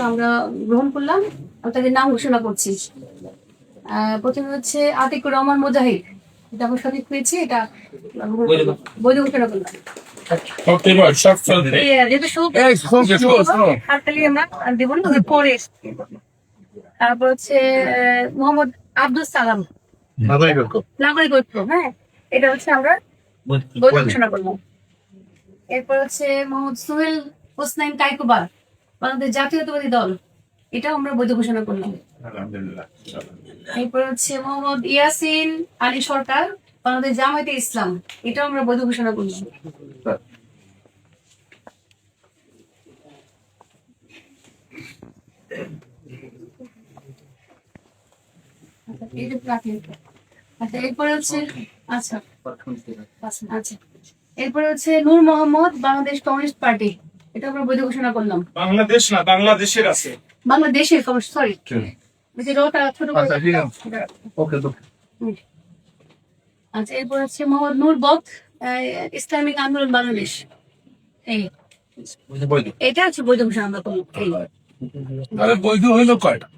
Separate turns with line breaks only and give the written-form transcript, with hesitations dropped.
আমরা গ্রহণ করলাম, তাদের নাম ঘোষণা করছি। প্রথমে হচ্ছে আতিকুর রহমান মুজাহিদ, এটা আমরা সঠিক পেয়েছি, এটা বৈধ ঘোষণা করলাম। তারপর হচ্ছে মোহাম্মদ আব্দুল সালাম, নাগরিক ঐক্য, হ্যাঁ, এটা হচ্ছে আমরা বৈধ ঘোষণা করলাম। এরপর হচ্ছে মোহাম্মদ সোহেল হোসনাইন কাইকুবা, বাংলাদেশ জাতীয়তাবাদী দল, এটাও আমরা বৈধ ঘোষণা করলাম। এরপর হচ্ছে মোহাম্মদ ইয়াসিন আলী সরকার, বাংলাদেশ জামায়াতে ইসলাম, এটাও আমরা বৈধ ঘোষণা করলাম। এরপরে হচ্ছে এরপরে হচ্ছে নূর মোহাম্মদ, বাংলাদেশ কমিউনিস্ট পার্টি, এটা আমরা বৈধ ঘোষণা করলাম।
বাংলাদেশ না, বাংলাদেশের আছে,
বাংলাদেশের সরি, ছোট। আচ্ছা, এরপর হচ্ছে মোহাম্মদ নূর বক্ত, ইসলামিক আন্দোলন বাংলাদেশ, এটা হচ্ছে বৈধ ঘোষণা আমরা করলাম।
বৈধ হইলো কয়টা?